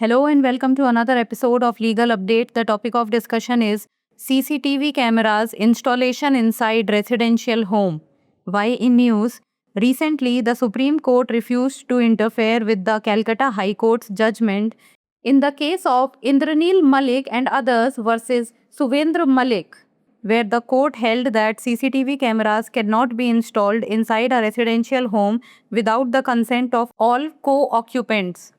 Hello and welcome to another episode of Legal Update. The topic of discussion is CCTV cameras installation inside residential home. Why in news? Recently, the Supreme Court refused to interfere with the Calcutta High Court's judgment in the case of Indranil Malik and others versus Suvendra Malik, where the court held that CCTV cameras cannot be installed inside a residential home without the consent of all co-occupants.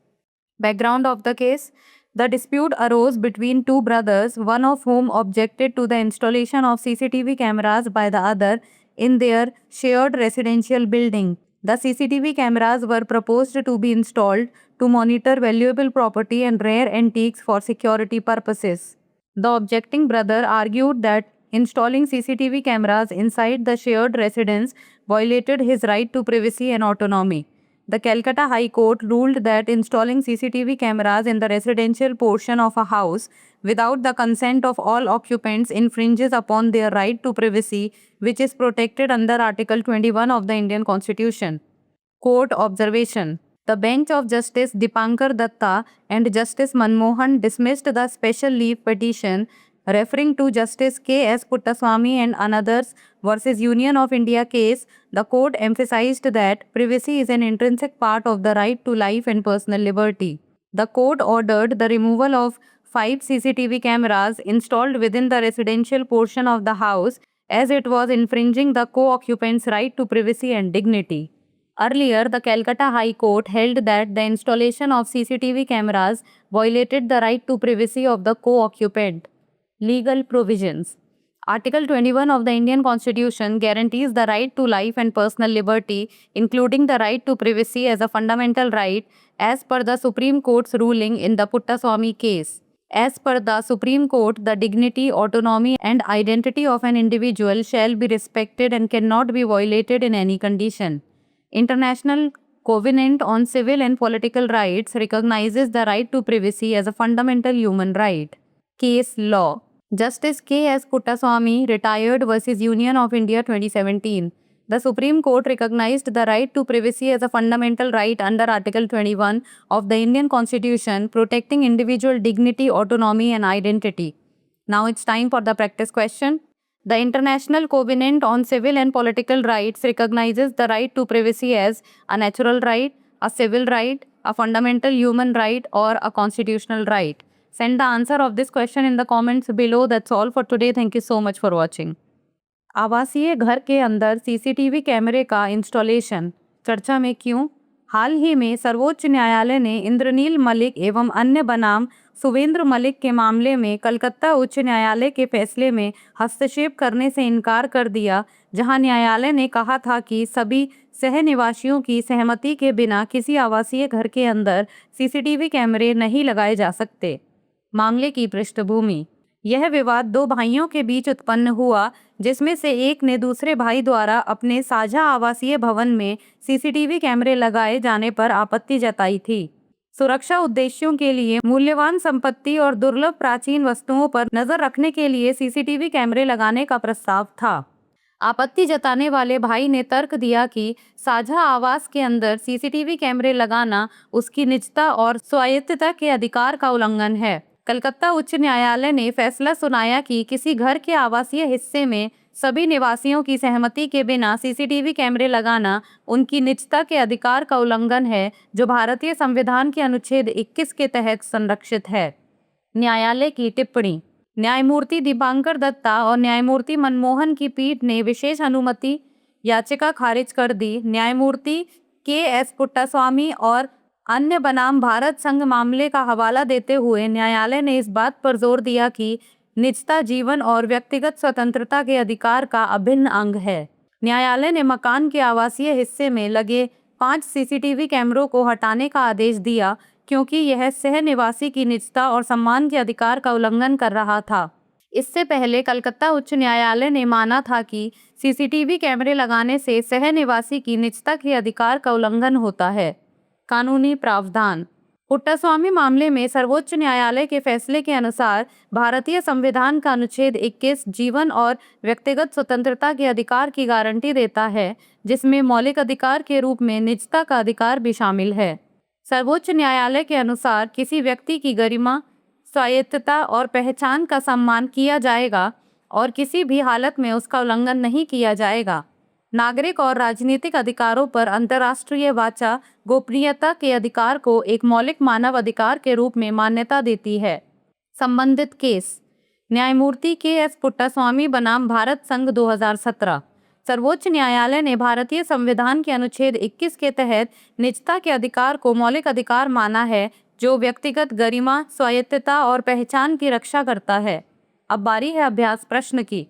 Background of the case: the dispute arose between two brothers, one of whom objected to the installation of CCTV cameras by the other in their shared residential building. The CCTV cameras were proposed to be installed to monitor valuable property and rare antiques for security purposes. The objecting brother argued that installing CCTV cameras inside the shared residence violated his right to privacy and autonomy. The Calcutta High Court ruled that installing CCTV cameras in the residential portion of a house without the consent of all occupants infringes upon their right to privacy, which is protected under Article 21 of the Indian Constitution. Court observation: the bench of Justice Dipankar Datta and Justice Manmohan dismissed the special leave petition, referring to Justice K.S. Puttaswamy and others versus Union of India case. The court emphasized that privacy is an intrinsic part of the right to life and personal liberty. The court ordered the removal of 5 CCTV cameras installed within the residential portion of the house, as it was infringing the co-occupants' right to privacy and dignity. Earlier, the Calcutta High Court held that the installation of CCTV cameras violated the right to privacy of the co-occupant. Legal provisions: Article 21 of the Indian Constitution guarantees the right to life and personal liberty, including the right to privacy as a fundamental right, as per the Supreme Court's ruling in the Puttaswamy case. As per the Supreme Court, the dignity, autonomy, and identity of an individual shall be respected and cannot be violated in any condition. International Covenant on Civil and Political Rights recognizes the right to privacy as a fundamental human right. Case law: Justice K.S. Puttaswamy, retired versus Union of India 2017. The Supreme Court recognized the right to privacy as a fundamental right under Article 21 of the Indian Constitution, protecting individual dignity, autonomy, and identity. Now it's time for the practice question. The International Covenant on Civil and Political Rights recognizes the right to privacy as a natural right, a civil right, a fundamental human right, or a constitutional right. Send the answer of this question in the comments below. That's all for today. Thank you so much for watching. आवासीय घर के अंदर CCTV कैमरे का installation चर्चा में क्यों? हाल ही में सर्वोच्च न्यायालय ने इंद्रनील मलिक एवं अन्य बनाम सुवेंद्र मलिक के मामले में कलकत्ता उच्च न्यायालय के फैसले में हस्तक्षेप करने से इनकार कर दिया, जहां न्यायालय ने कहा था कि सभी सहनिवासियों की सहमति के बिना किसी आवासीय घर के अंदर सीसीटीवी कैमरे नहीं लगाए जा सकते। मामले की पृष्ठभूमि: यह विवाद दो भाइयों के बीच उत्पन्न हुआ, जिसमें से एक ने दूसरे भाई द्वारा अपने साझा आवासीय भवन में सीसीटीवी कैमरे लगाए जाने पर आपत्ति जताई थी। सुरक्षा उद्देश्यों के लिए मूल्यवान संपत्ति और दुर्लभ प्राचीन वस्तुओं पर नजर रखने के लिए सीसीटीवी कैमरे लगाने का प्रस्ताव था। आपत्ति जताने वाले भाई ने तर्क दिया कि साझा आवास के अंदर सीसीटीवी कैमरे लगाना उसकी निजता और स्वायत्तता के अधिकार का उल्लंघन है। कलकत्ता उच्च न्यायालय ने फैसला सुनाया कि किसी घर के आवासीय हिस्से में सभी निवासियों की सहमति के बिना सीसीटीवी कैमरे लगाना उनकी निजता के अधिकार का उल्लंघन है, जो भारतीय संविधान के अनुच्छेद 21 के तहत संरक्षित है। न्यायालय की टिप्पणी: न्यायमूर्ति दीपांकर दत्ता और न्यायमूर्ति मनमोहन की पीठ ने विशेष अनुमति याचिका खारिज कर दी। न्यायमूर्ति के.एस. पुट्टास्वामी और अन्य बनाम भारत संघ मामले का हवाला देते हुए न्यायालय ने इस बात पर जोर दिया कि निजता, जीवन और व्यक्तिगत स्वतंत्रता के अधिकार का अभिन्न अंग है। न्यायालय ने मकान के आवासीय हिस्से में लगे 5 सीसीटीवी कैमरों को हटाने का आदेश दिया, क्योंकि यह सह निवासी की निजता और सम्मान के अधिकार का उल्लंघन कर रहा था। इससे पहले कलकत्ता उच्च न्यायालय ने माना था कि सीसीटीवी कैमरे लगाने से सह निवासी की निजता के अधिकार का उल्लंघन होता है। कानूनी प्रावधान: पुट्टास्वामी मामले में सर्वोच्च न्यायालय के फैसले के अनुसार भारतीय संविधान का अनुच्छेद 21 जीवन और व्यक्तिगत स्वतंत्रता के अधिकार की गारंटी देता है, जिसमें मौलिक अधिकार के रूप में निजता का अधिकार भी शामिल है। सर्वोच्च न्यायालय के अनुसार किसी व्यक्ति की गरिमा, स्वायत्तता और पहचान का सम्मान किया जाएगा और किसी भी हालत में उसका उल्लंघन नहीं किया जाएगा। नागरिक और राजनीतिक अधिकारों पर अंतर्राष्ट्रीय वाचा गोपनीयता के अधिकार को एक मौलिक मानव अधिकार के रूप में मान्यता देती है। संबंधित केस न्यायमूर्ति के.एस. पुट्टास्वामी बनाम भारत संघ 2017। सर्वोच्च न्यायालय ने भारतीय संविधान के अनुच्छेद 21 के तहत निजता के अधिकार को मौलिक अधिकार माना है, जो व्यक्तिगत गरिमा, स्वायत्तता और पहचान की रक्षा करता है। अब बारी है अभ्यास प्रश्न की।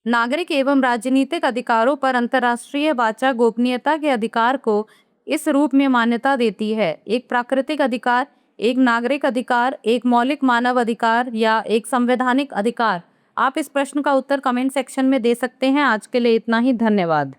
नागरिक एवं राजनीतिक अधिकारों पर अंतर्राष्ट्रीय वाचा गोपनीयता के अधिकार को इस रूप में मान्यता देती है: एक प्राकृतिक अधिकार, एक नागरिक अधिकार, एक मौलिक मानव अधिकार या एक संवैधानिक अधिकार। आप इस प्रश्न का उत्तर कमेंट सेक्शन में दे सकते हैं। आज के लिए इतना ही। धन्यवाद।